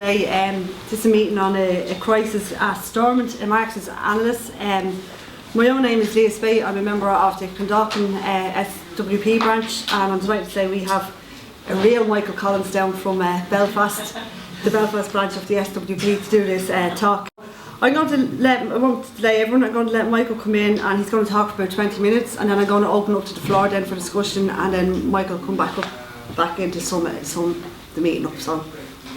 This is a meeting on a crisis at Stormont A Marxist analyst. My own name is Leah Spate. I'm a member of the Conducting SWP branch, and I'm delighted to say we have a real Michael Collins down from Belfast, the Belfast branch of the SWP, to do this talk. I won't delay everyone. I'm going to let Michael come in, and he's going to talk for about 20 minutes, and then I'm going to open up to the floor then for discussion, and then Michael come back into some the meeting up. So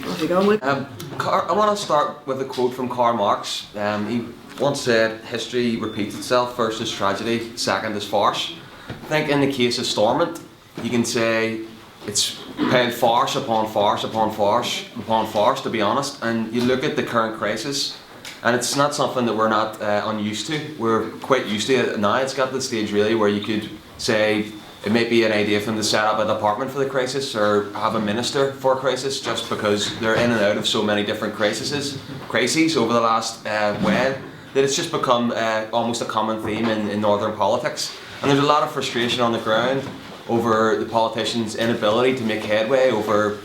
off you go, Michael. I want to start with a quote from Karl Marx. He once said, "History repeats itself. First is tragedy, second is farce." I think in the case of Stormont, you can say it's piled farce upon farce upon farce upon farce, to be honest. And you look at the current crisis, and it's not something that we're not unused to. We're quite used to it now. It's got to the stage really where you could say it may be an idea for them to set up a department for the crisis or have a minister for a crisis, just because they're in and out of so many different crises over the last while, that it's just become almost a common theme in northern politics. And there's a lot of frustration on the ground over the politicians' inability to make headway over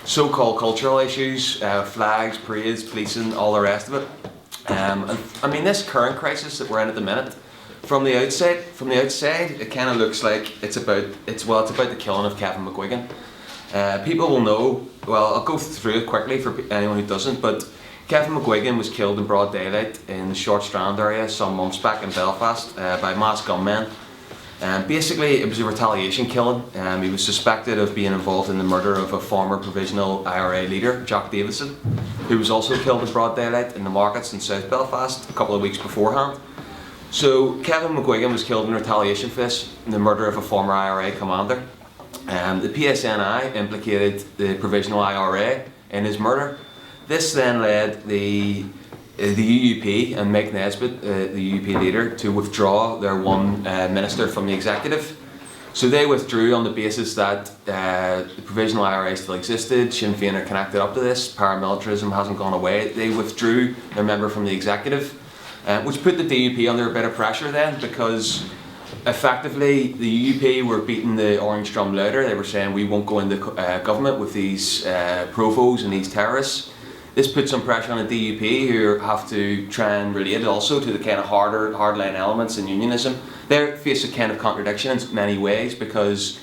so-called cultural issues, flags, parades, policing, all the rest of it. I mean, this current crisis that we're in at the minute, from the outside, it kind of looks like it's about the killing of Kevin McGuigan. People will know. Well, I'll go through it quickly for anyone who doesn't. But Kevin McGuigan was killed in broad daylight in the Short Strand area some months back in Belfast by masked gunmen. Basically, it was a retaliation killing. He was suspected of being involved in the murder of a former provisional IRA leader, Jack Davison, who was also killed in broad daylight in the markets in South Belfast a couple of weeks beforehand. So Kevin McGuigan was killed in retaliation for this, in the murder of a former IRA commander. The PSNI implicated the provisional IRA in his murder. This then led the UUP and Mike Nesbitt, the UUP leader, to withdraw their one minister from the executive. So they withdrew on the basis that the provisional IRA still existed, Sinn Féin are connected up to this, paramilitarism hasn't gone away. They withdrew their member from the executive, which put the DUP under a bit of pressure then, because effectively the UUP were beating the orange drum louder. They were saying, we won't go into government with these provos and these terrorists. This put some pressure on the DUP, who have to try and relate also to the kind of hardline elements in unionism. They face a kind of contradiction in many ways, because,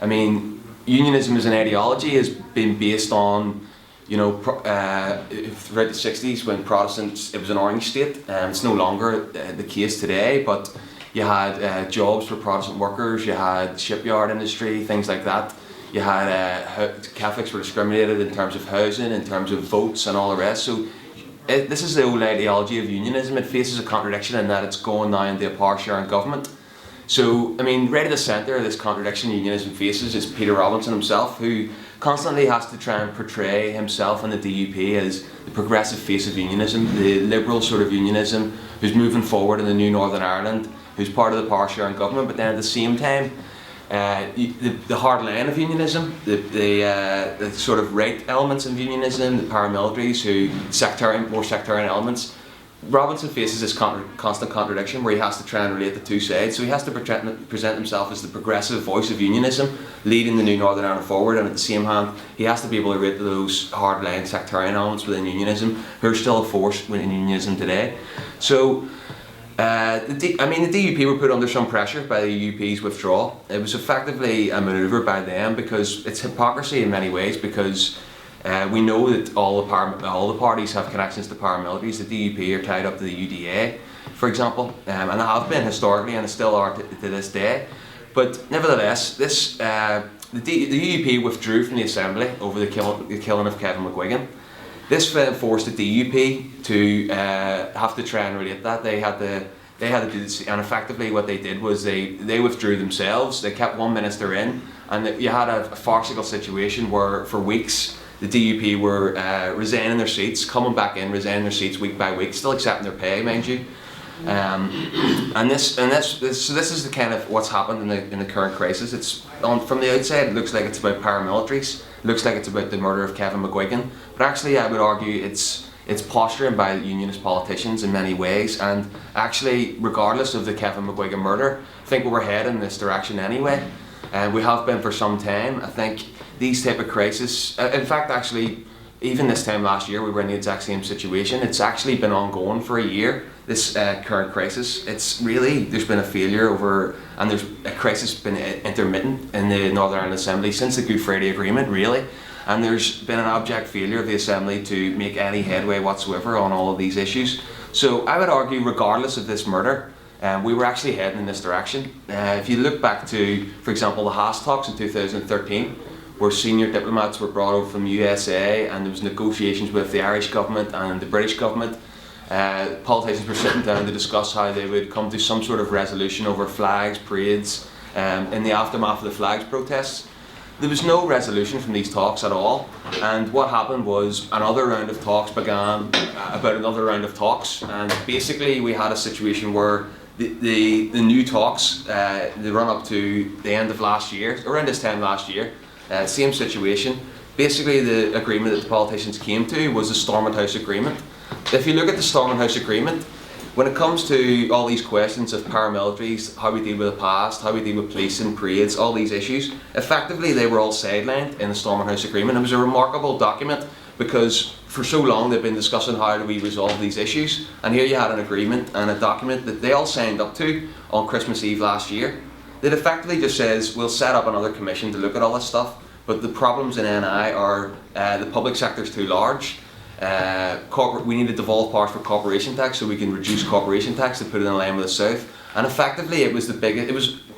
I mean, unionism as an ideology has been based on, you know, throughout the 60s when Protestants, it was an orange state. It's no longer the case today, but you had jobs for Protestant workers, you had shipyard industry, things like that. You had Catholics were discriminated in terms of housing, in terms of votes and all the rest. So this is the old ideology of unionism. It faces a contradiction in that it's going now into a power sharing government. So, I mean, right at the centre of this contradiction unionism faces is Peter Robinson himself, who constantly has to try and portray himself and the DUP as the progressive face of unionism, the liberal sort of unionism, who's moving forward in the new Northern Ireland, who's part of the power sharing government, but then at the same time, the hard line of unionism, the sort of right elements of unionism, the paramilitaries, more sectarian elements. Robinson faces this constant contradiction where he has to try and relate the two sides. So he has to present himself as the progressive voice of unionism, leading the new Northern Ireland forward, and at the same hand, he has to be able to relate to those hardline sectarian elements within unionism, who are still a force within unionism today. So, the DUP were put under some pressure by the UUP's withdrawal. It was effectively a manoeuvre by them, because it's hypocrisy in many ways, because we know that all the parties have connections to paramilitaries. The DUP are tied up to the UDA, for example, and they have been historically and still are to this day. But nevertheless, the UUP withdrew from the Assembly over the killing of Kevin McGuigan. This forced the DUP to have to try and relate that. They had to do this, and effectively what they did was they withdrew themselves. They kept one minister in, and you had a farcical situation where for weeks the DUP were resigning their seats, coming back in, resigning their seats week by week, still accepting their pay, mind you. So this is the kind of what's happened in the current crisis. From the outside, it looks like it's about paramilitaries. It looks like it's about the murder of Kevin McGuigan, but actually, I would argue it's posturing by unionist politicians in many ways. And actually, regardless of the Kevin McGuigan murder, I think we're heading in this direction anyway, and we have been for some time. I think these type of crises, in fact, actually, even this time last year we were in the exact same situation. It's actually been ongoing for a year, this current crisis. It's really, there's been a failure and there's a crisis been intermittent in the Northern Ireland Assembly since the Good Friday Agreement, really. And there's been an abject failure of the Assembly to make any headway whatsoever on all of these issues. So I would argue, regardless of this murder, we were actually heading in this direction. If you look back to, for example, the Haas talks in 2013, where senior diplomats were brought over from the USA and there was negotiations with the Irish government and the British government. Politicians were sitting down to discuss how they would come to some sort of resolution over flags, parades, in the aftermath of the flags protests. There was no resolution from these talks at all, and what happened was another round of talks began about another round of talks, and basically we had a situation where the new talks, the run up to the end of last year, around this time last year, same situation. Basically the agreement that the politicians came to was the Stormont House Agreement. If you look at the Stormont House Agreement, when it comes to all these questions of paramilitaries, how we deal with the past, how we deal with police and parades, all these issues, effectively they were all sidelined in the Stormont House Agreement. It was a remarkable document because for so long they've been discussing how do we resolve these issues, and here you had an agreement and a document that they all signed up to on Christmas Eve last year that effectively just says we'll set up another commission to look at all this stuff, but the problems in NI are the public sector's too large. We need to devolve powers for corporation tax so we can reduce corporation tax to put it in line with the South. And effectively it was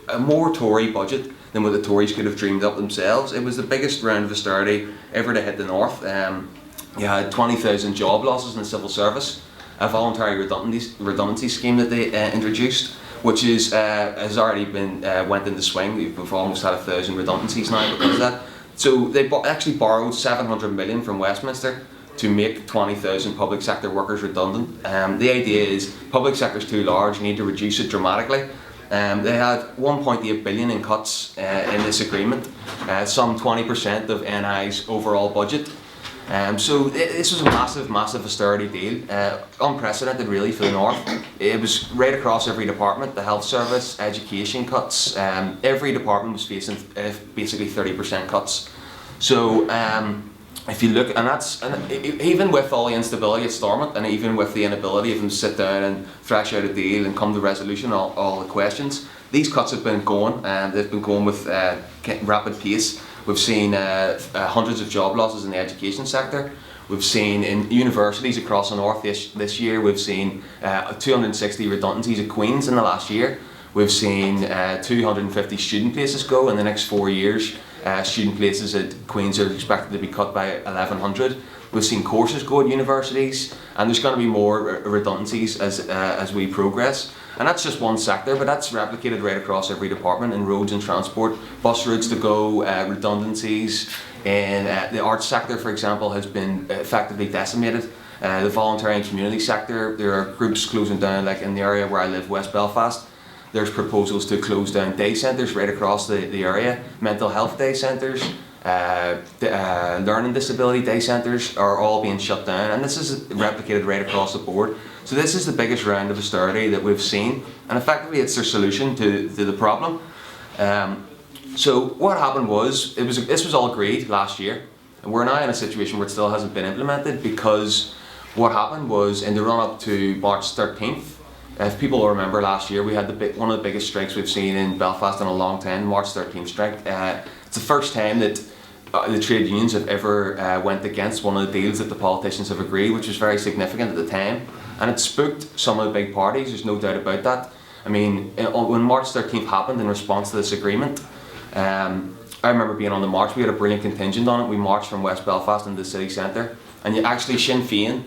a more Tory budget than what the Tories could have dreamed up themselves. It was the biggest round of austerity ever to hit the North. You had 20,000 job losses in the civil service, a voluntary redundancy scheme that they introduced, which has already been went into swing. We've almost had 1,000 redundancies now because of that. So they actually borrowed 700 million from Westminster to make 20,000 public sector workers redundant. The idea is public sector's too large, you need to reduce it dramatically. They had 1.8 billion in cuts in this agreement, some 20% of NI's overall budget. So this was a massive austerity deal, unprecedented really for the North. It was right across every department, the health service, education cuts, every department was facing basically 30% cuts. So if you look, and even with all the instability at Stormont, and even with the inability of them to sit down and thrash out a deal and come to resolution all the questions, these cuts have been going, and they've been going with rapid pace. We've seen hundreds of job losses in the education sector. We've seen in universities across the North this year, we've seen 260 redundancies at Queen's in the last year. We've seen 250 student places go in the next 4 years. Student places at Queen's are expected to be cut by 1,100. We've seen courses go at universities, and there's going to be more redundancies as we progress. And that's just one sector, but that's replicated right across every department in roads and transport. Bus routes to go, redundancies. In the arts sector, for example, has been effectively decimated. The voluntary and community sector, there are groups closing down, like in the area where I live, West Belfast. There's proposals to close down day centres right across the area. Mental health day centres, learning disability day centres are all being shut down, and this is replicated right across the board. So this is the biggest round of austerity that we've seen, and effectively it's their solution to the problem. So what happened was, this was all agreed last year, and we're now in a situation where it still hasn't been implemented, because what happened was in the run-up to March 13th, if people will remember last year, we had one of the biggest strikes we've seen in Belfast in a long time, March 13th strike. It's the first time that the trade unions have ever went against one of the deals that the politicians have agreed, which was very significant at the time. And it spooked some of the big parties, there's no doubt about that. I mean, when March 13th happened in response to this agreement, I remember being on the march. We had a brilliant contingent on it. We marched from West Belfast into the city centre, and actually Sinn Féin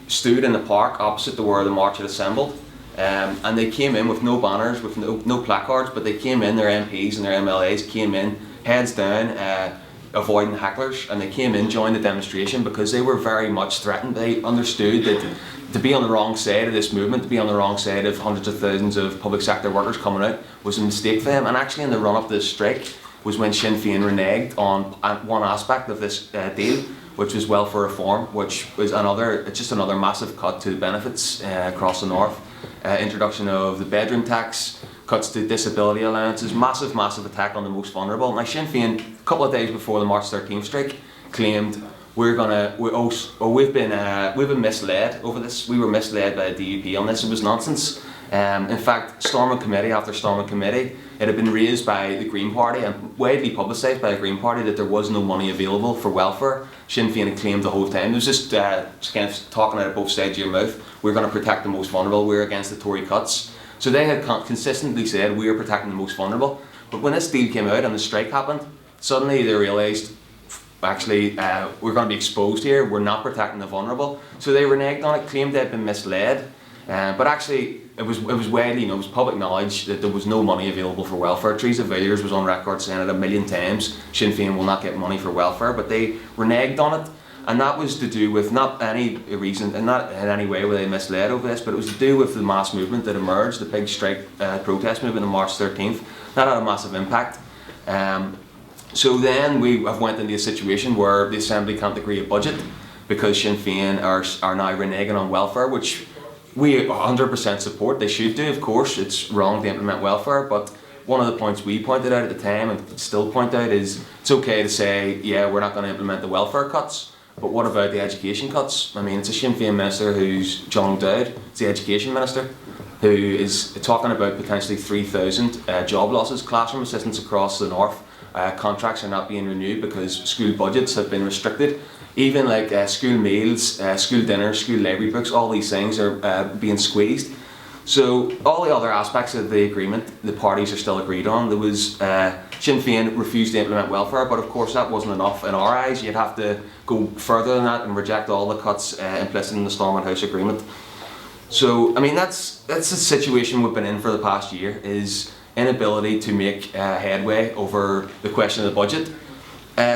stood in the park opposite to where the march had assembled. And they came in with no banners, with no placards, but they came in, their MPs and their MLAs came in, heads down, avoiding hecklers, and they came in, joined the demonstration because they were very much threatened. They understood that to be on the wrong side of this movement, to be on the wrong side of hundreds of thousands of public sector workers coming out, was a mistake for them. And actually in the run-up to this strike was when Sinn Féin reneged on one aspect of this deal, which was welfare reform, which was just another massive cut to the benefits across the North. Introduction of the bedroom tax, cuts to disability allowances, massive attack on the most vulnerable. Now Sinn Féin, a couple of days before the March 13th strike, claimed we've been misled over this. We were misled by the DUP on this. It was nonsense. In fact, Stormont Committee after Stormont Committee, it had been raised by the Green Party and widely publicised by the Green Party that there was no money available for welfare. Sinn Féin had claimed the whole time. It was just kind of talking out of both sides of your mouth. We're going to protect the most vulnerable. We're against the Tory cuts. So they had consistently said we are protecting the most vulnerable. But when this deal came out and the strike happened, suddenly they realised, actually, we're going to be exposed here. We're not protecting the vulnerable. So they reneged on it, claimed they'd been misled. But actually, it was widely, it was public knowledge that there was no money available for welfare. Teresa Villiers was on record saying it 1 million times, Sinn Féin will not get money for welfare, but they reneged on it. And that was to do with not any reason, and not in any way were they misled over this, but it was to do with the mass movement that emerged, the big strike protest movement on March 13th. That had a massive impact. So then we have went into a situation where the Assembly can't agree a budget because Sinn Féin are now reneging on welfare, which we 100% support. They should do, of course. It's wrong to implement welfare, but one of the points we pointed out at the time and still point out is it's okay to say, yeah, we're not going to implement the welfare cuts, but what about the education cuts? I mean, it's a Sinn Féin minister who's John O'Dowd, it's the education minister, who is talking about potentially 3,000 job losses, classroom assistants across the north. Contracts are not being renewed because school budgets have been restricted. Even like school meals, school dinners, school library books, all these things are being squeezed. So all the other aspects of the agreement, the parties are still agreed on. There was Sinn Féin refused to implement welfare, but of course that wasn't enough in our eyes. You'd have to go further than that and reject all the cuts implicit in the Stormont House agreement. So I mean that's the situation we've been in for the past year, is inability to make headway over the question of the budget.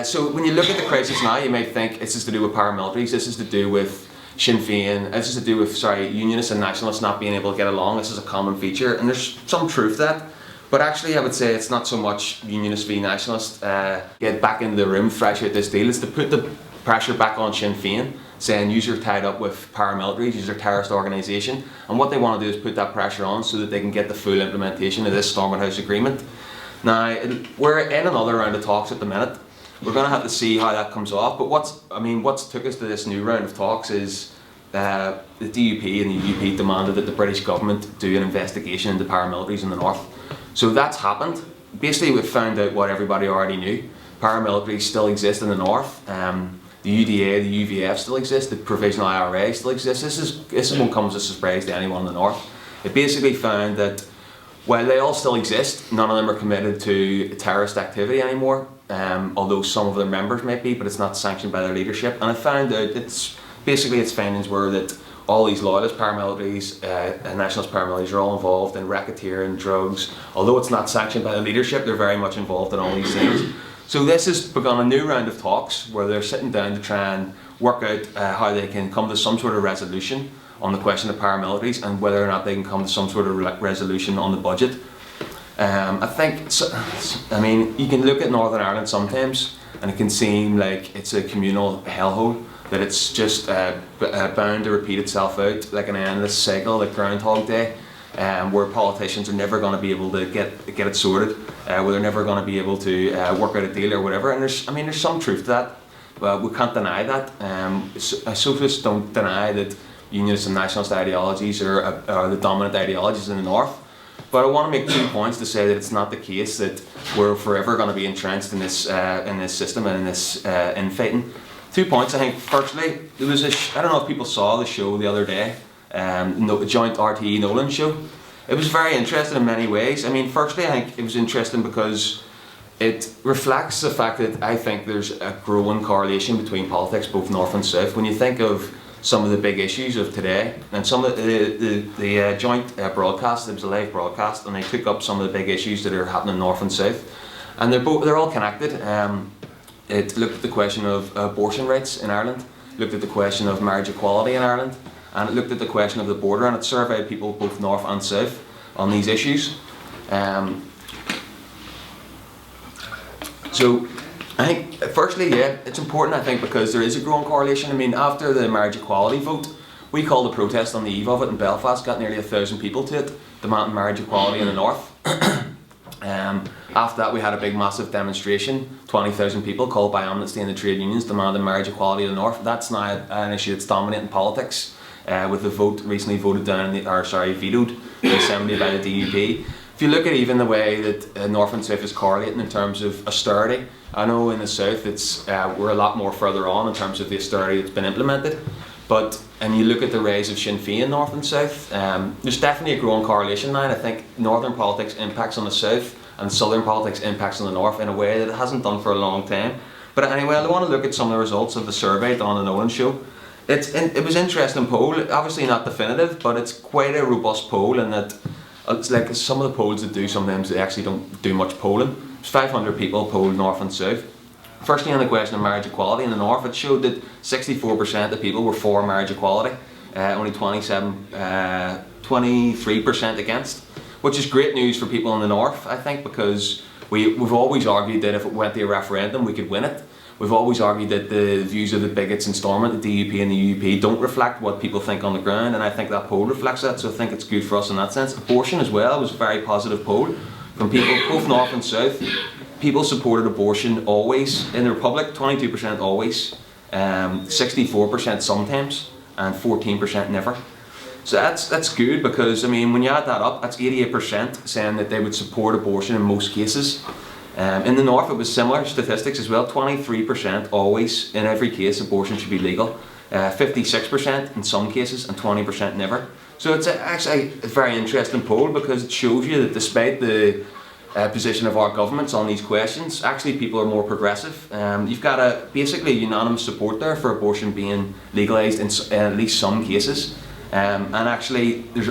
So when you look at the crisis now, you might think this is to do with paramilitaries, this is to do with Sinn Féin, this is to do with, unionists and nationalists not being able to get along. This is a common feature, and there's some truth to that. But actually I would say it's not so much unionists v nationalists get back in the room, thrash out this deal. It's to put the pressure back on Sinn Féin, saying you're tied up with paramilitaries, you're a terrorist organisation, and what they want to do is put that pressure on so that they can get the full implementation of this Stormont House agreement. Now, we're in another round of talks at the minute. We're going to have to see how that comes off, but what's took us to this new round of talks is the DUP and the UP demanded that the British government do an investigation into paramilitaries in the north. So that's happened. Basically we've found out what everybody already knew. Paramilitaries still exist in the north. The UDA, the UVF still exist, the Provisional IRA still exists. This won't come as a surprise to anyone in the north. It basically found that while they all still exist, none of them are committed to terrorist activity anymore, although some of their members might be, but it's not sanctioned by their leadership. And I found out its findings were that all these loyalist paramilitaries and nationalist paramilitaries are all involved in racketeering, drugs. Although it's not sanctioned by the leadership, they're very much involved in all these things. So this has begun a new round of talks where they're sitting down to try and work out how they can come to some sort of resolution on the question of paramilitaries and whether or not they can come to some sort of resolution on the budget. I mean, you can look at Northern Ireland sometimes and it can seem like it's a communal hellhole, that it's just bound to repeat itself out like an endless cycle, like Groundhog Day, where politicians are never going to be able to get it sorted, where they're never going to be able to work out a deal or whatever. And there's some truth to that, but we can't deny that. Socialists don't deny that unionist and nationalist ideologies are the dominant ideologies in the north. But I want to make 2 points to say that it's not the case that we're forever going to be entrenched in this system and in this infighting. 2 points, I think. Firstly, there was I don't know if people saw the show the other day, the joint RTE Nolan show. It was very interesting in many ways. I mean, firstly, I think it was interesting because it reflects the fact that I think there's a growing correlation between politics, both north and south. When you think of some of the big issues of today, and some of the joint broadcast, it was a live broadcast, and they took up some of the big issues that are happening north and south, and they're all connected. It looked at the question of abortion rights in Ireland, looked at the question of marriage equality in Ireland, and it looked at the question of the border, and it surveyed people both north and south on these issues. So I think, firstly, yeah, it's important, I think, because there is a growing correlation. I mean, after the marriage equality vote, we called a protest on the eve of it in Belfast, got nearly 1,000 people to it, demanding marriage equality in the north. After that, we had a big, massive demonstration, 20,000 people called by Amnesty and the trade unions demanding marriage equality in the North. That's now an issue that's dominating politics, with the vote recently vetoed in the Assembly by the DUP. If you look at even the way that North and South is correlating in terms of austerity, I know in the South we're a lot more further on in terms of the austerity that's been implemented. And you look at the rise of Sinn Féin North and South, there's definitely a growing correlation now, and I think Northern politics impacts on the South and Southern politics impacts on the North in a way that it hasn't done for a long time. But anyway, I want to look at some of the results of the survey done on the Nolan show. It was an interesting poll, obviously not definitive, but it's quite a robust poll in that it's like some of the polls that do sometimes they actually don't do much polling. There's 500 people polled North and South. Firstly, on the question of marriage equality in the North, it showed that 64% of people were for marriage equality, only 23% against, which is great news for people in the North, I think, because we've always argued that if it went to a referendum, we could win it. We've always argued that the views of the bigots in Stormont, the DUP and the UP, don't reflect what people think on the ground, and I think that poll reflects that, so I think it's good for us in that sense. Abortion as well was a very positive poll from people, both North and South. People supported abortion always in the Republic, 22% always, 64% sometimes, and 14% never. So that's good, because I mean, when you add that up, that's 88% saying that they would support abortion in most cases. In the North, it was similar statistics as well. 23% always, in every case, abortion should be legal. 56% in some cases, and 20% never. So it's actually a very interesting poll, because it shows you that despite the position of our governments on these questions, actually people are more progressive. You've got basically unanimous support there for abortion being legalised in at least some cases. And actually, there's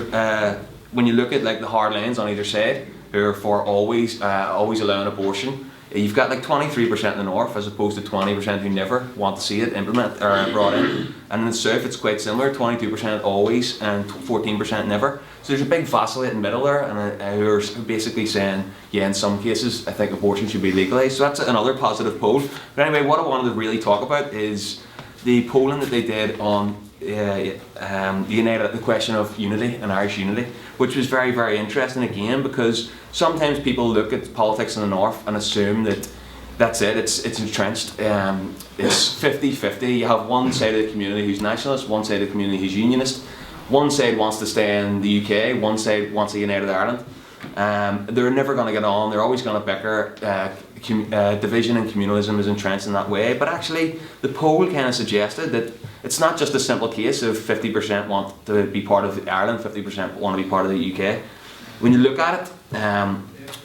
when you look at like the hard lines on either side, who are for always allowing abortion, you've got like 23% in the North as opposed to 20% who never want to see it implemented or brought in. And in the South it's quite similar, 22% always and 14% never. So there's a big vacillating middle there, and who are basically saying, yeah, in some cases I think abortion should be legalised. So that's another positive poll. But anyway, what I wanted to really talk about is the polling that they did on the question of unity and Irish unity, which was very, very interesting again, because sometimes people look at politics in the North and assume that that's it, it's entrenched. It's 50-50. You have one side of the community who's nationalist, one side of the community who's unionist. One side wants to stay in the UK, one side wants a united Ireland. They're never going to get on, they're always going to bicker. Division and communalism is entrenched in that way, but actually the poll kind of suggested that it's not just a simple case of 50% want to be part of Ireland, 50% want to be part of the UK. When you look at it,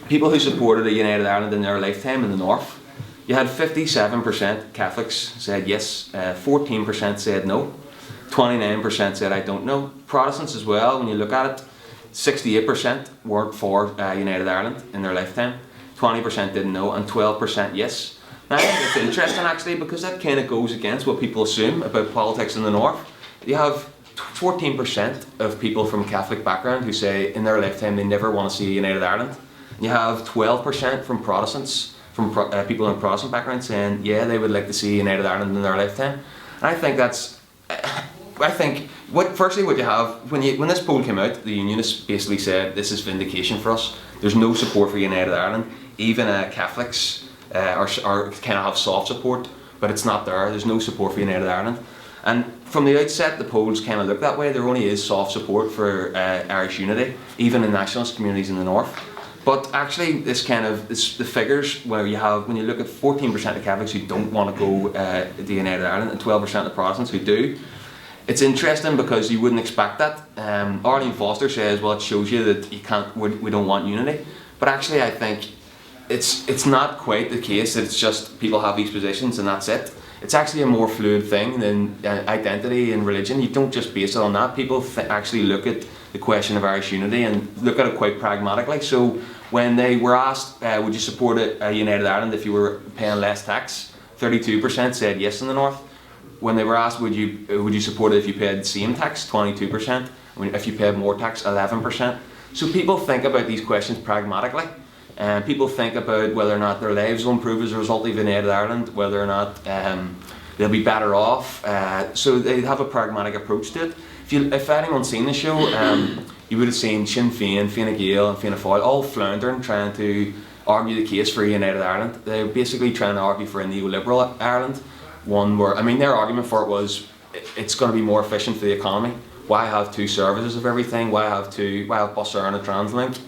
people who supported a united Ireland in their lifetime in the North, you had 57% Catholics said yes, 14% said no, 29% said I don't know. Protestants as well, when you look at it, 68% weren't for united Ireland in their lifetime, 20% didn't know, and 12% yes. Now I think it's interesting actually, because that kind of goes against what people assume about politics in the North. You have 14% of people from Catholic background who say in their lifetime they never want to see a united Ireland. You have 12% from Protestants, from people in Protestant background saying yeah, they would like to see a united Ireland in their lifetime. And I think that's, firstly what you have, when this poll came out, the Unionists basically said this is vindication for us. There's no support for united Ireland. Even Catholics are kind of have soft support, but it's not there. There's no support for united Ireland. And from the outset, the polls kind of look that way. There only is soft support for Irish unity, even in nationalist communities in the North. But actually, the figures where when you look at 14% of Catholics who don't want to go to united Ireland and 12% of Protestants who do, it's interesting because you wouldn't expect that. Arlene Foster says, well, it shows you that we don't want unity. But actually, I think it's not quite the case that it's just people have these positions and that's it. It's actually a more fluid thing than identity and religion. You don't just base it on that. People actually look at the question of Irish unity and look at it quite pragmatically. So when they were asked, would you support a united Ireland if you were paying less tax, 32% said yes in the North. When they were asked, would you support it if you paid the same tax, 22%. If you paid more tax, 11%. So people think about these questions pragmatically. People think about whether or not their lives will improve as a result of united Ireland, whether or not they'll be better off. So they have a pragmatic approach to it. If anyone's seen the show, you would have seen Sinn Féin, Fine Gael and Fianna Fáil all floundering trying to argue the case for a United Ireland. They're basically trying to argue for a neoliberal Ireland, one where, I mean, their argument for it was it's going to be more efficient for the economy. Why have two services of everything? Why have Bus Air and a Translink?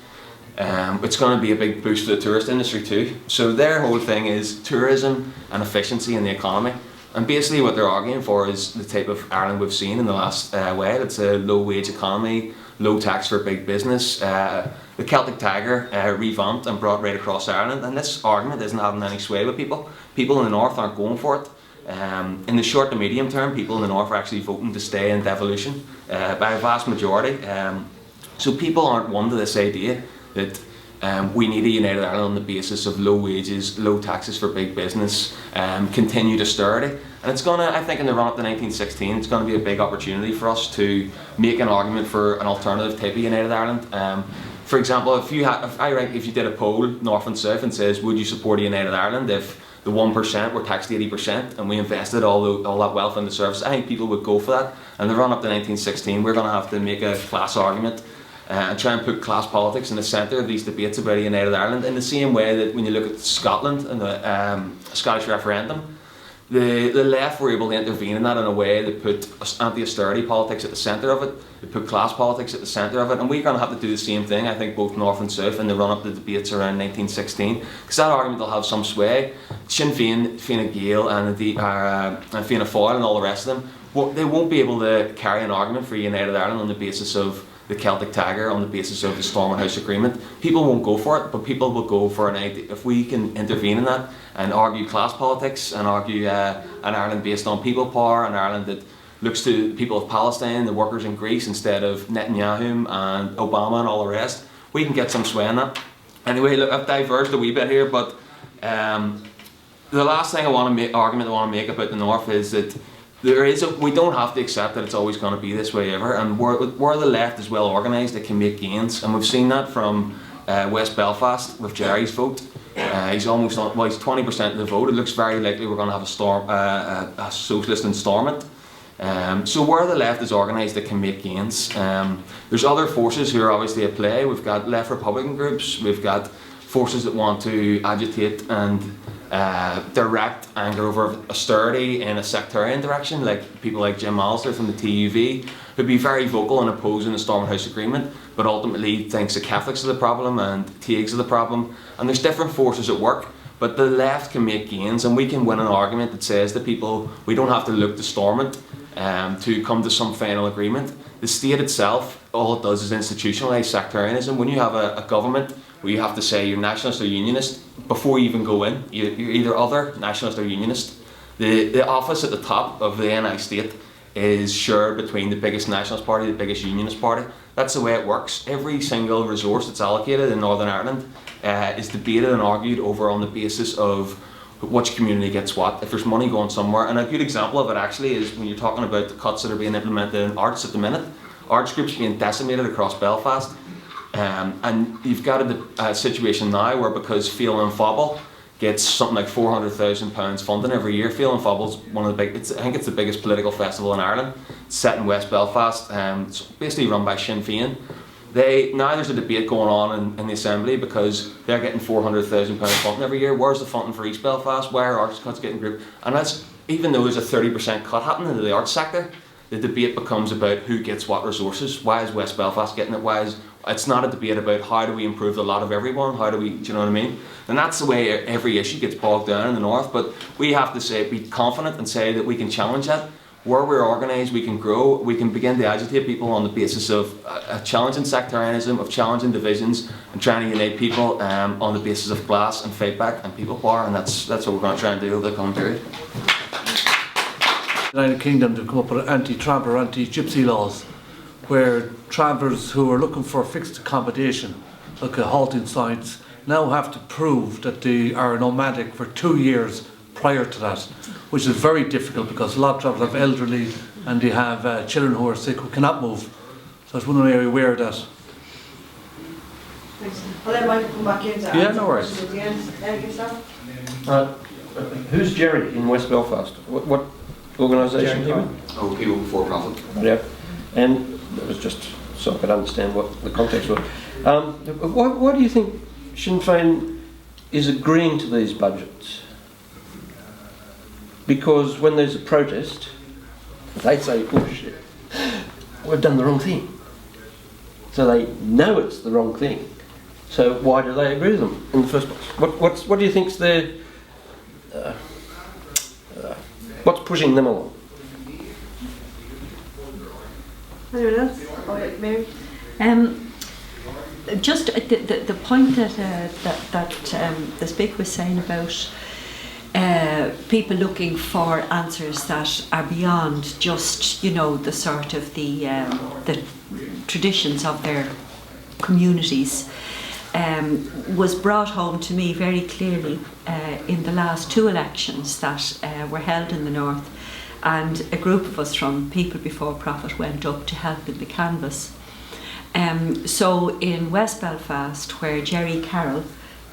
It's going to be a big boost to the tourist industry too. So their whole thing is tourism and efficiency in the economy. And basically what they're arguing for is the type of Ireland we've seen in the last while. It's a low wage economy, low tax for big business. The Celtic Tiger revamped and brought right across Ireland, and this argument isn't having any sway with people. People in the north aren't going for it. In the short to medium term, people in the north are actually voting to stay in devolution by a vast majority. So people aren't won to this idea that we need a United Ireland on the basis of low wages, low taxes for big business, continued austerity. And it's going to, I think in the run up to 1916, it's going to be a big opportunity for us to make an argument for an alternative type of United Ireland. For example, if you did a poll, north and south, and says, would you support a United Ireland if the 1% were taxed 80% and we invested all that wealth in the service, I think people would go for that. And the run up to 1916, we're going to have to make a class argument and try and put class politics in the centre of these debates about a United Ireland, in the same way that when you look at Scotland and the Scottish referendum, the left were able to intervene in that in a way that put anti-austerity politics at the centre of it, they put class politics at the centre of it, and we're going to have to do the same thing, I think, both north and south in the run-up to the debates around 1916, because that argument will have some sway. Sinn Féin, Fine Gael and Fianna Fáil and all the rest of them, they won't be able to carry an argument for United Ireland on the basis of the Celtic Tiger, on the basis of the Stormont House Agreement. People won't go for it, but people will go for an idea. If we can intervene in that and argue class politics and argue an Ireland based on people power, an Ireland that looks to the people of Palestine, the workers in Greece, instead of Netanyahu and Obama and all the rest, we can get some sway in that. Anyway, look, I've diverged a wee bit here, but the last thing argument I want to make about the North is that we don't have to accept that it's always going to be this way ever, and where the left is well organised, it can make gains, and we've seen that from West Belfast with Jerry's vote. He's almost on, well, he's 20% of the vote. It looks very likely we're going to have a socialist in Stormont. So where the left is organised, it can make gains. There's other forces who are obviously at play. We've got left Republican groups, we've got forces that want to agitate and direct anger over austerity in a sectarian direction, like people like Jim Alister from the TUV, who'd be very vocal in opposing the Stormont House Agreement, but ultimately thinks the Catholics are the problem and Taigs are the problem. And there's different forces at work, but the left can make gains, and we can win an argument that says to people, we don't have to look to Stormont to come to some final agreement. The state itself, all it does is institutionalise sectarianism. When you have a government where you have to say you're nationalist or unionist before you even go in, you're either other, nationalist or unionist. The office at the top of the NI state is shared between the biggest nationalist party, the biggest unionist party. That's the way it works. Every single resource that's allocated in Northern Ireland is debated and argued over on the basis of which community gets what, if there's money going somewhere. And a good example of it actually is when you're talking about the cuts that are being implemented in arts at the minute. Arts groups being decimated across Belfast. And you've got a situation now where, because Fianna and Fábal gets something like £400,000 funding every year. Fianna and Fábal's one of the I think it's the biggest political festival in Ireland. It's set in West Belfast. It's basically run by Sinn Féin. Now there's a debate going on in the Assembly because they're getting £400,000 funding every year. Where's the funding for East Belfast? Why are arts cuts getting grouped? And that's, even though there's a 30% cut happening into the arts sector, the debate becomes about who gets what resources. Why is West Belfast getting it? It's not a debate about how do we improve the lot of everyone, do you know what I mean? And that's the way every issue gets bogged down in the North, but we have to be confident and say that we can challenge that. Where we're organised, we can grow, we can begin to agitate people on the basis of challenging sectarianism, of challenging divisions, and trying to unite people on the basis of class and fight back and people power, and that's what we're going to try and do over the coming period. The United Kingdom to come up with anti-traveller, anti-gypsy laws, where travellers who are looking for fixed accommodation, like a halting sites, now have to prove that they are nomadic for 2 years prior to that, which is very difficult because a lot of travellers have elderly and they have children who are sick who cannot move. So I was wondering, are you aware of that? Thanks. I'll let Michael come back in to Yeah, no worries. at the end. Yourself? Who's Jerry in West Belfast? organisation here? Oh, people before profit. Yeah. And that was just so I could understand what the context was. Why do you think Sinn Féin is agreeing to these budgets? Because when there's a protest, they say, oh shit, we've done the wrong thing. So they know it's the wrong thing. So why do they agree with them in the first place? What do you think's their... what's pushing them along? Anyone else? Oh, yeah, Mary? Just the point that the speaker was saying about people looking for answers that are beyond just, you know, the sort of the traditions of their communities, was brought home to me very clearly in the last two elections that were held in the north, and a group of us from People Before Profit went up to help in the canvass. So in West Belfast, where Jerry Carroll,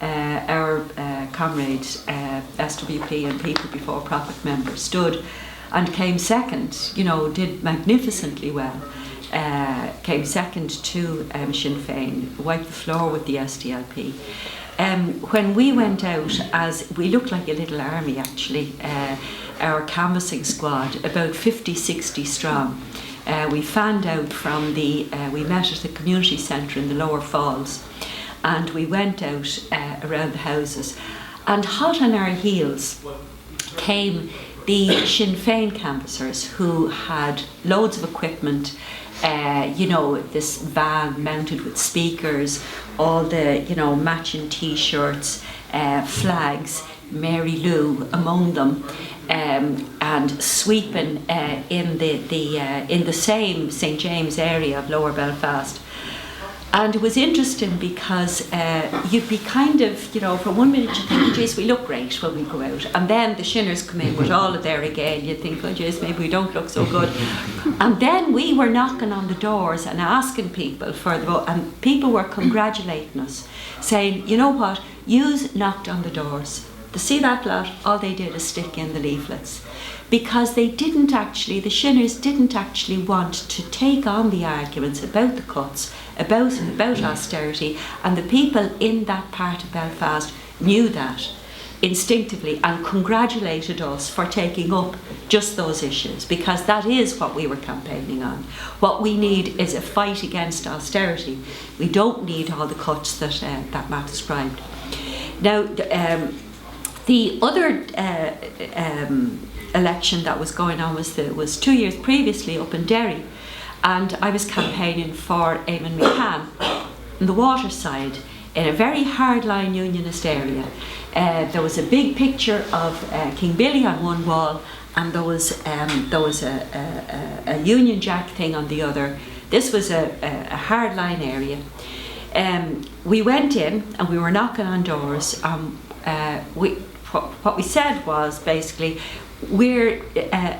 our comrade SWP and People Before Profit member, stood and came second, you know, did magnificently well, came second to Sinn Féin, wiped the floor with the SDLP. When we went out, as we looked like a little army actually, our canvassing squad, about 50-60 strong. We fanned out from we met at the community centre in the Lower Falls, and we went out around the houses, and hot on our heels came the Sinn Féin canvassers who had loads of equipment, you know, this van mounted with speakers, all the, you know, matching t-shirts, flags, Mary Lou among them, and sweeping in the same St James area of Lower Belfast. And it was interesting because you'd be kind of, you know, for 1 minute you think, geez, we look great when we go out, and then the Shinners come in with all of their again, you'd think, oh geez, maybe we don't look so good. And then we were knocking on the doors and asking people for the vote, and people were congratulating us, saying, you know what, yous knocked on the doors. To see that lot, all they did is stick in the leaflets, because they didn't actually, the Shinners didn't actually want to take on the arguments about the cuts, about austerity, and the people in that part of Belfast knew that instinctively and congratulated us for taking up just those issues, because that is what we were campaigning on. What we need is a fight against austerity. We don't need all the cuts that Matt described. Now, the other election that was going on was 2 years previously up in Derry, and I was campaigning for Eamon McCann on the waterside in a very hardline unionist area. There was a big picture of King Billy on one wall, and there was a Union Jack thing on the other. This was a hardline area. We went in and we were knocking on doors. What we said was basically, we're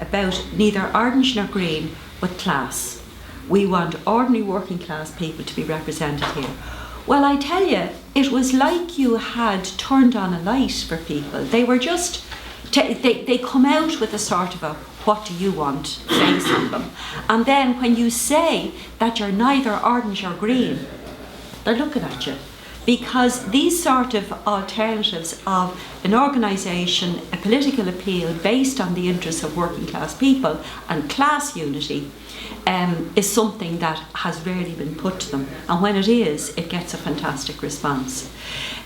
about neither orange nor green, but class. We want ordinary working class people to be represented here. Well, I tell you, it was like you had turned on a light for people. They were just, they come out with a sort of a, what do you want, face on them. And then when you say that you're neither orange or green, they're looking at you. Because these sort of alternatives of an organisation, a political appeal based on the interests of working class people and class unity is something that has rarely been put to them. And when it is, it gets a fantastic response.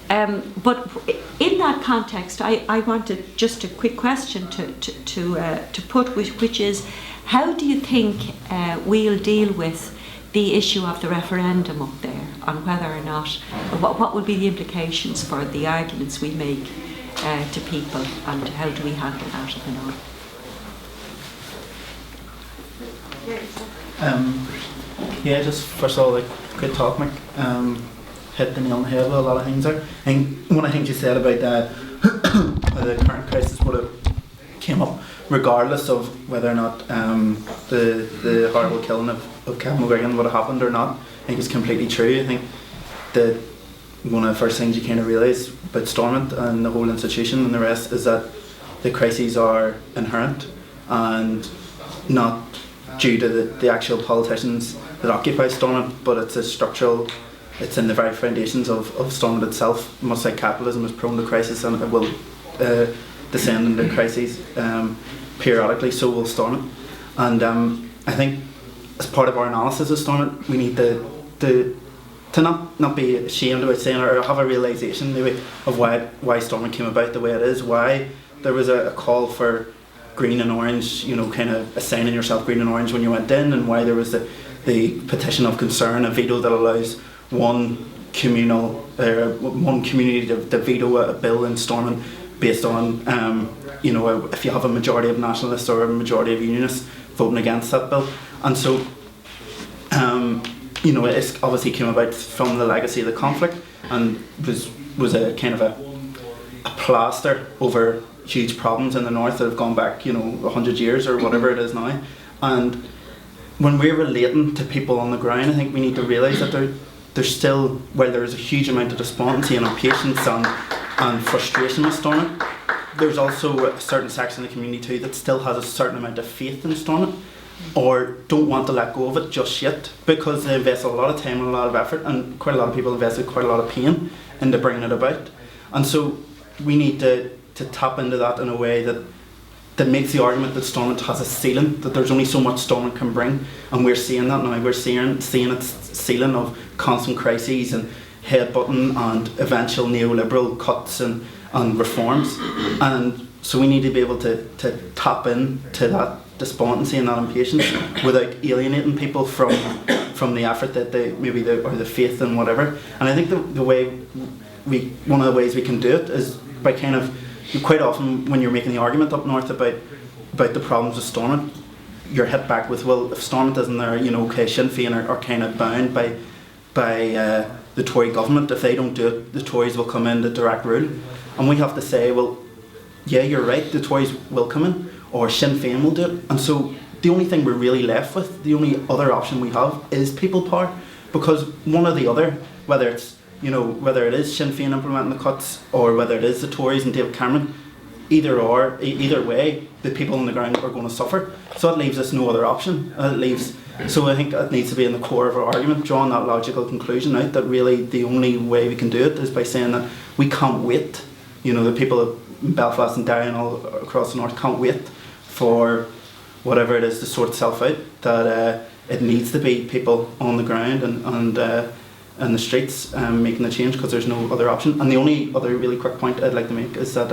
But in that context, I wanted just a quick question to put, which is, how do you think we'll deal with the issue of the referendum up there, on whether or not, what would be the implications for the arguments we make to people, and how do we handle that in the north? Yeah, just first of all, like, good talk, Mick. Hit the nail on the head with a lot of things there. I think one of the things you said about the current crisis would have came up regardless of whether or not the horrible killing of Kevin McGuigan would have happened or not. I think it's completely true. I think that one of the first things you kind of realise about Stormont and the whole institution and the rest is that the crises are inherent. and not due to the actual politicians that occupy Stormont, but it's a structural, it's in the very foundations of Stormont itself. Much like capitalism is prone to crisis, and it will descend into crises periodically, so will Stormont. And I think as part of our analysis of Stormont, we need to not be ashamed about saying, or have a realisation maybe of why Stormont came about the way it is, why there was a call for green and orange, you know, kind of assigning yourself green and orange when you went in, and why there was the petition of concern, a veto that allows one community to veto a bill in Stormont based on, you know, if you have a majority of nationalists or a majority of unionists voting against that bill. And so, you know, it obviously came about from the legacy of the conflict, and was a kind of a plaster over huge problems in the north that have gone back, you know, 100 years or whatever it is now. And when we're relating to people on the ground, I think we need to realise that there's still, while there's a huge amount of despondency and impatience and frustration with Stormont, there's also a certain section of the community too that still has a certain amount of faith in Stormont, or don't want to let go of it just yet, because they invested a lot of time and a lot of effort, and quite a lot of people invested quite a lot of pain into bringing it about. And so we need to tap into that in a way that makes the argument that Stormont has a ceiling, that there's only so much Stormont can bring, and we're seeing that now. We're seeing its ceiling of constant crises and headbutting and eventual neoliberal cuts and reforms. And so we need to be able to tap into that despondency and that impatience without alienating people from the effort that they maybe or the faith and whatever. And I think one of the ways we can do it is by kind of, quite often when you're making the argument up north about the problems with Stormont, you're hit back with, well, if Stormont isn't there, you know, okay, Sinn Féin are kind of bound by the Tory government. If they don't do it, the Tories will come in to direct rule. And we have to say, well, yeah, you're right, the Tories will come in, or Sinn Féin will do it. And so the only thing we're really left with, the only other option we have, is people power, because one or the other, whether it's, you know, whether it is Sinn Féin implementing the cuts or whether it is the Tories and David Cameron, either way, the people on the ground are going to suffer. So it leaves us no other option. So I think it needs to be in the core of our argument, drawing that logical conclusion out that really the only way we can do it is by saying that we can't wait. You know, the people of Belfast and Derry and all across the north can't wait for whatever it is to sort itself out. That it needs to be people on the ground and the streets making the change, because there's no other option. And the only other really quick point I'd like to make is that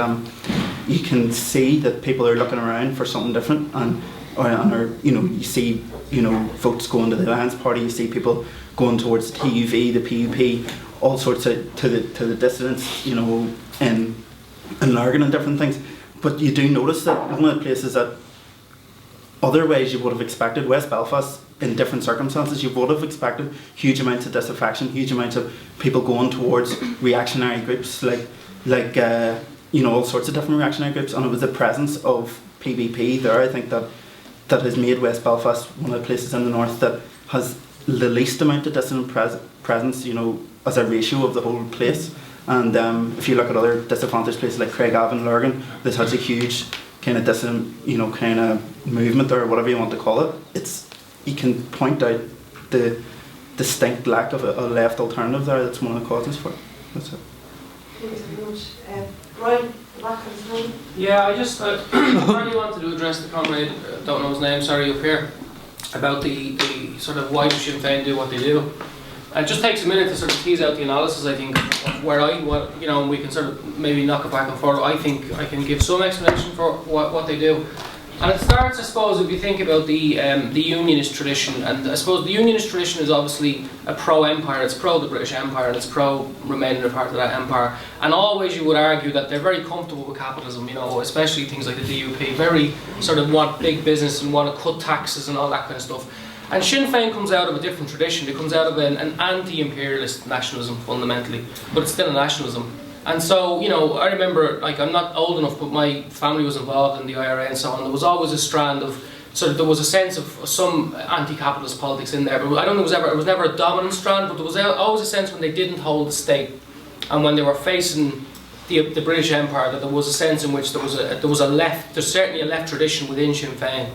you can see that people are looking around for something different, and you know, you see, you know, votes going to the Alliance Party, you see people going towards the TUV, the PUP, all sorts of to the dissidents, you know, in Lurgan and different things. But you do notice that one of the places that otherwise you would have expected, West Belfast, in different circumstances, you would have expected huge amounts of disaffection, huge amounts of people going towards reactionary groups, like you know, all sorts of different reactionary groups. And it was the presence of PBP there, I think, that has made West Belfast one of the places in the north that has the least amount of dissident presence, you know, as a ratio of the whole place. And if you look at other disadvantaged places like Craigavon, Lurgan, this has a huge kind of dissident, you know, kind of movement, or whatever you want to call it. You can point out the distinct lack of a left alternative there. That's one of the causes for it. That's it. Thanks very much. Brian, back on the time. Yeah, I just really wanted to address the comrade, don't know his name, sorry, up here, about the sort of why Sinn Féin do what they do. And it just takes a minute to sort of tease out the analysis, I think, of where you know, and we can sort of maybe knock it back and forth. I think I can give some explanation for what they do. And it starts, I suppose, if you think about the unionist tradition, and I suppose the unionist tradition is obviously a pro-empire, it's pro the British Empire, and it's pro-remaining a part of that empire. And always you would argue that they're very comfortable with capitalism, you know, especially things like the DUP, very sort of want big business and want to cut taxes and all that kind of stuff. And Sinn Féin comes out of a different tradition. It comes out of an anti-imperialist nationalism, fundamentally, but it's still a nationalism. And so, you know, I remember, like, I'm not old enough, but my family was involved in the IRA and so on. There was always a strand of, sort of, there was a sense of some anti-capitalist politics in there, but I don't think it was never a dominant strand, but there was always a sense when they didn't hold the state, and when they were facing the British Empire, that there was a sense in which there's certainly a left tradition within Sinn Féin.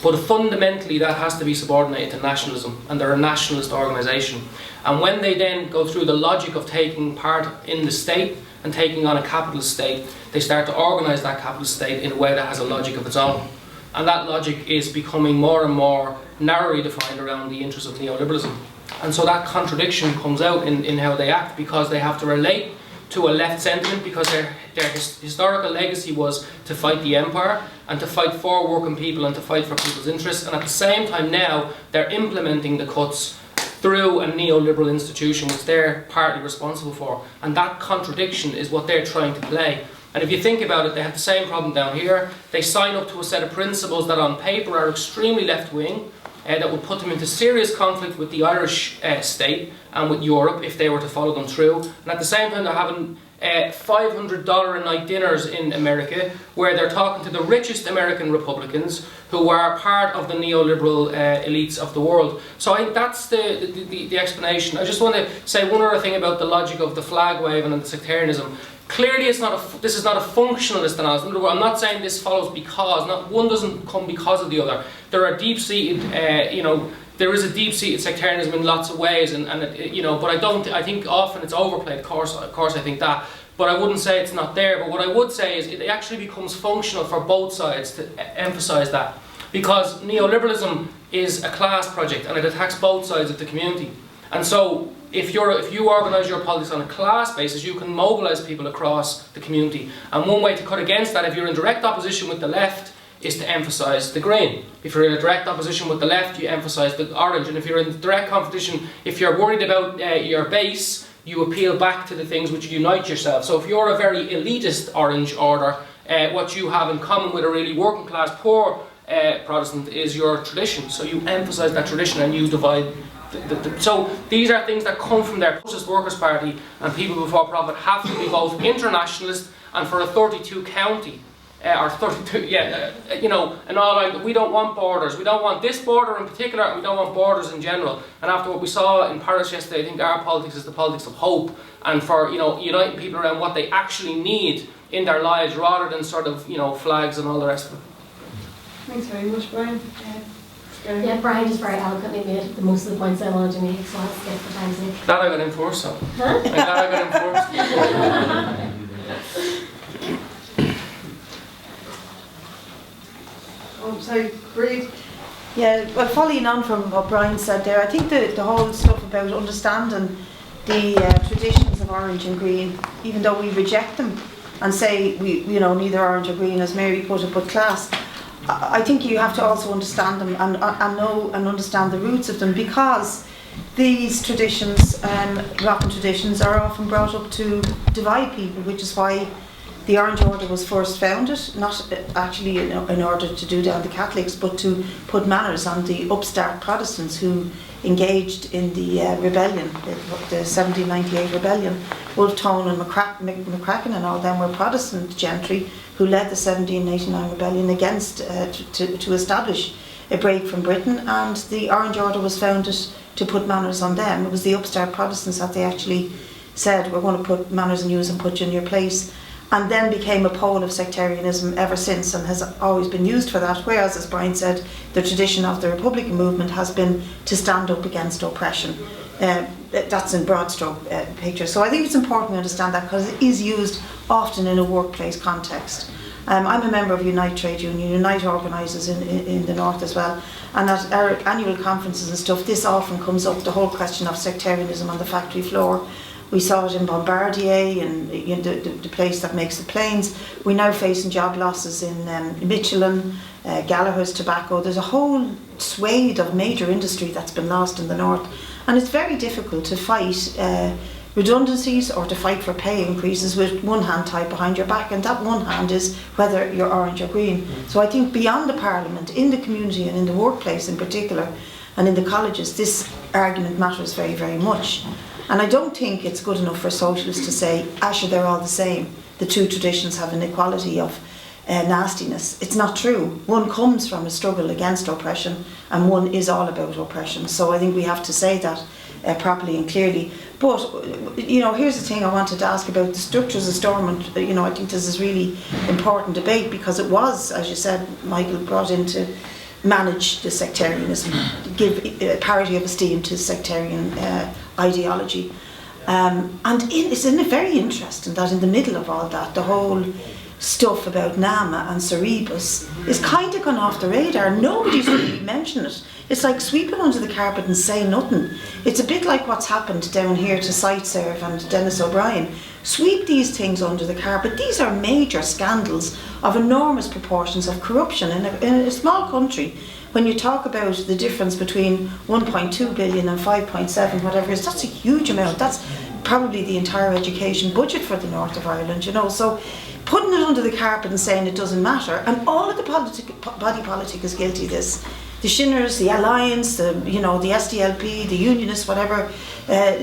But fundamentally that has to be subordinated to nationalism, and they're a nationalist organisation. And when they then go through the logic of taking part in the state and taking on a capitalist state, they start to organise that capitalist state in a way that has a logic of its own. And that logic is becoming more and more narrowly defined around the interests of neoliberalism. And so that contradiction comes out in how they act, because they have to relate to a left sentiment, because their historical legacy was to fight the empire and to fight for working people and to fight for people's interests, and at the same time now they're implementing the cuts through a neoliberal institution which they're partly responsible for, and that contradiction is what they're trying to play. And if you think about it, they have the same problem down here. They sign up to a set of principles that on paper are extremely left-wing, that would put them into serious conflict with the Irish state and with Europe if they were to follow them through. And at the same time they're having $500 a night dinners in America, where they're talking to the richest American Republicans who are part of the neoliberal elites of the world. So I think that's the explanation. I just want to say one other thing about the logic of the flag waving and the sectarianism. Clearly this is not a functionalist analysis. In other words, I'm not saying this follows because, one doesn't come because of the other. There are deep-seated, there is a deep-seated sectarianism in lots of ways, and but I think often it's overplayed, of course I think that, but I wouldn't say it's not there. But what I would say is it actually becomes functional for both sides to emphasise that, because neoliberalism is a class project and it attacks both sides of the community. And so if you organise your politics on a class basis, you can mobilise people across the community. And one way to cut against that, if you're in direct opposition with the left, is to emphasise the green. If you're in a direct opposition with the left, you emphasise the orange. And if you're in direct competition, if you're worried about your base, you appeal back to the things which unite yourself. So if you're a very elitist orange order, what you have in common with a really working class poor Protestant is your tradition. So you emphasise that tradition and you divide. So these are things that come from their Socialist Workers' Party and People Before Profit have to be both internationalist, and for a 32 county, or 32, and all, we don't want borders. We don't want this border in particular, and we don't want borders in general. And after what we saw in Paris yesterday, I think our politics is the politics of hope, and for uniting people around what they actually need in their lives, rather than sort of flags and all the rest of it. Thanks very much, Brian. Yeah, Brian just very eloquently made most of the points I wanted to make, so I'll skip for time's sake. Glad I got in first, so. Huh? I'm glad I got in first. Oh, sorry, Breed. Yeah, well, following on from what Brian said there, I think the whole stuff about understanding the traditions of orange and green, even though we reject them and say neither orange or green, as Mary put it, but class, I think you have to also understand them and know and understand the roots of them, because these traditions, Moroccan traditions, are often brought up to divide people, which is why the Orange Order was first founded, not actually in order to do down the Catholics, but to put manners on the upstart Protestants who engaged in the rebellion, the 1798 rebellion. Wolfe Tone and McCracken and all them were Protestant gentry who led the 1789 rebellion against to establish a break from Britain, and the Orange Order was founded to put manners on them. It was the upstart Protestants that they actually said, we're going to put manners on you and put you in your place, and then became a pole of sectarianism ever since, and has always been used for that. Whereas, as Brian said, the tradition of the Republican movement has been to stand up against oppression. That's in broad stroke picture. So I think it's important to understand that, because it is used often in a workplace context. I'm a member of Unite Trade Union. Unite organises in the north as well, and at our annual conferences and stuff, this often comes up, the whole question of sectarianism on the factory floor. We saw it in Bombardier and the place that makes the planes. We're now facing job losses in Michelin, Gallagher's Tobacco. There's a whole swathe of major industry that's been lost in the north, and it's very difficult to fight redundancies or to fight for pay increases with one hand tied behind your back, and that one hand is whether you're orange or green. So I think beyond the parliament, in the community and in the workplace in particular, and in the colleges, this argument matters very, very much. And I don't think it's good enough for socialists to say, Asher, they're all the same. The two traditions have an equality of nastiness. It's not true. One comes from a struggle against oppression, and one is all about oppression. So I think we have to say that properly and clearly. But, you know, here's the thing I wanted to ask about the structures of Stormont. You know, I think this is really important debate, because it was, as you said, Michael, brought in to manage the sectarianism, give parity of esteem to sectarian ideology. Isn't it very interesting that in the middle of all that, the whole stuff about Nama and Cerebus is kind of gone off the radar. Nobody's really mentioned it. It's like sweeping under the carpet and saying nothing. It's a bit like what's happened down here to SiteServe and Dennis O'Brien. Sweep these things under the carpet. These are major scandals of enormous proportions of corruption in a small country. When you talk about the difference between 1.2 billion and 5.7, whatever it is, that's a huge amount. That's probably the entire education budget for the north of Ireland, you know. So putting it under the carpet and saying it doesn't matter, and all of the body politic is guilty of this. The Shinners, the Alliance, the SDLP, the Unionists, whatever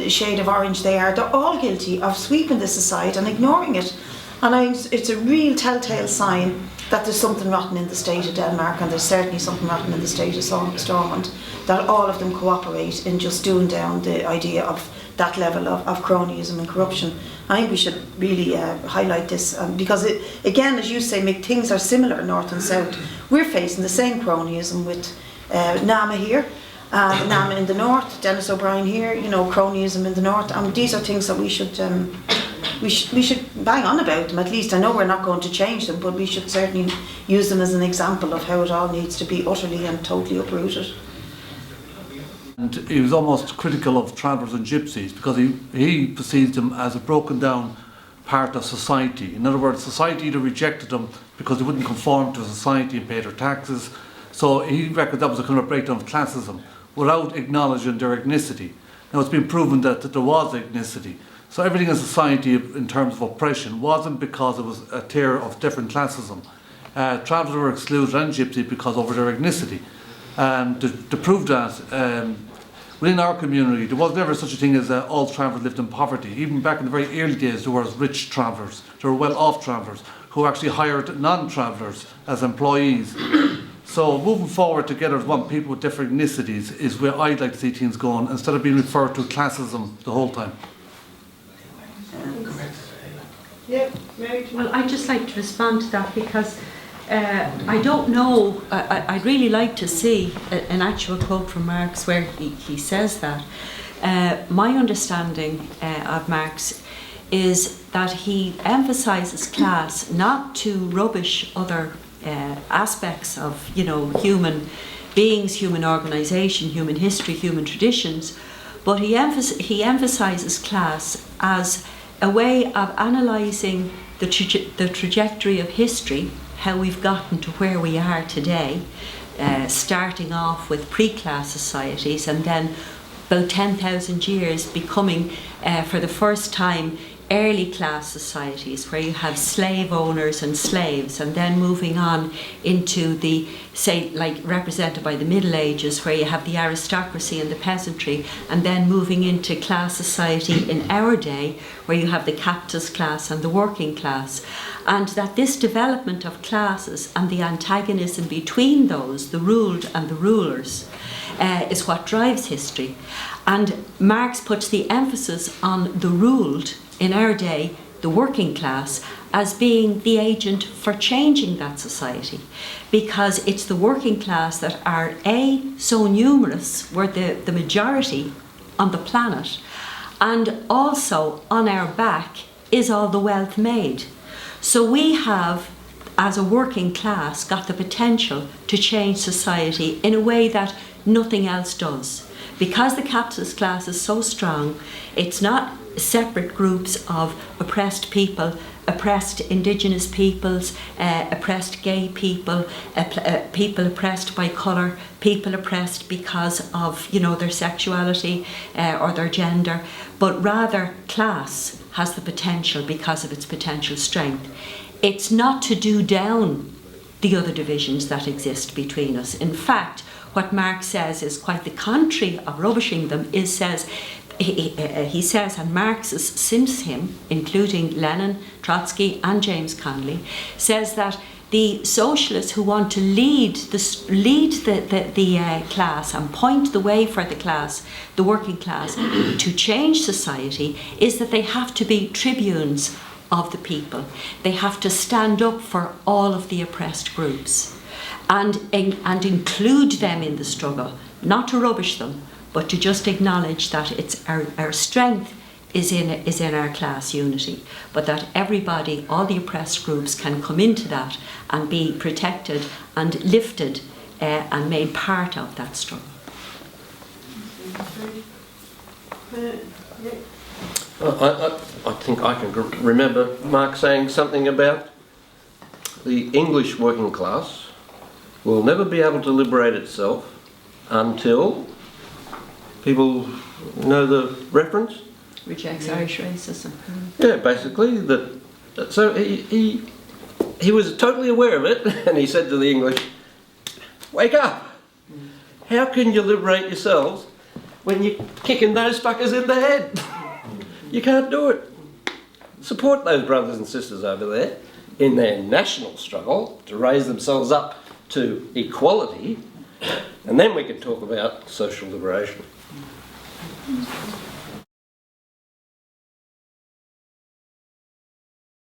shade of orange they are, they're all guilty of sweeping this aside and ignoring it. And it's a real telltale sign that there's something rotten in the state of Denmark, and there's certainly something rotten in the state of Stormont, that all of them cooperate in just doing down the idea of that level of cronyism and corruption. I think we should really highlight this, because again, as you say, Mick, things are similar north and south. We're facing the same cronyism with Nama here, Nama in the north, Dennis O'Brien here, you know, cronyism in the north, and these are things that we should bang on about them at least. I know we're not going to change them, but we should certainly use them as an example of how it all needs to be utterly and totally uprooted. And he was almost critical of travellers and gypsies, because he perceived them as a broken down part of society. In other words, society either rejected them because they wouldn't conform to society and pay their taxes. So he reckoned that was a kind of breakdown of classism without acknowledging their ethnicity. Now it's been proven that there was ethnicity. So everything in society in terms of oppression wasn't because it was a tier of different classism. Travellers were excluded and gypsy because of their ethnicity. To prove that, within our community, there was never such a thing as all travellers lived in poverty. Even back in the very early days, there were rich travellers, there were well-off travellers who actually hired non-travellers as employees. So moving forward together as one, people with different ethnicities, is where I'd like to see things going, instead of being referred to classism the whole time. Well, I'd just like to respond to that, because I don't know, I'd really like to see an actual quote from Marx where he says that. My understanding of Marx is that he emphasises class not to rubbish other aspects of, you know, human beings, human organisation, human history, human traditions, but he emphasises class as a way of analysing the trajectory of history, how we've gotten to where we are today, starting off with pre-class societies and then about 10,000 years becoming, for the first time, early class societies where you have slave owners and slaves, and then moving on into the, say, like represented by the Middle Ages, where you have the aristocracy and the peasantry, and then moving into class society in our day where you have the capitalist class and the working class. And that this development of classes and the antagonism between those, the ruled and the rulers, is what drives history. And Marx puts the emphasis on the ruled in our day, the working class, as being the agent for changing that society, because it's the working class that are so numerous, we're the majority on the planet, and also on our back is all the wealth made. So we have, as a working class, got the potential to change society in a way that nothing else does. Because the capitalist class is so strong, it's not separate groups of oppressed people, oppressed indigenous peoples, oppressed gay people, people oppressed by colour, people oppressed because of, you know, their sexuality or their gender, but rather class has the potential because of its potential strength. It's not to do down the other divisions that exist between us. In fact, what Marx says is quite the contrary of rubbishing them. He says, and Marxists since him, including Lenin, Trotsky and James Connolly, says that the socialists who want to lead the class and point the way for the class, the working class, to change society, is that they have to be tribunes of the people. They have to stand up for all of the oppressed groups and include them in the struggle, not to rubbish them, but to just acknowledge that it's our strength is in our class unity, but that everybody, all the oppressed groups, can come into that and be protected and lifted and made part of that struggle. I think I can remember Mark saying something about the English working class will never be able to liberate itself until people know the reference. Rejects Irish racism. Yeah, basically that. So he was totally aware of it, and he said to the English, "Wake up! How can you liberate yourselves when you're kicking those fuckers in the head? You can't do it. Support those brothers and sisters over there in their national struggle to raise themselves up to equality, and then we can talk about social liberation."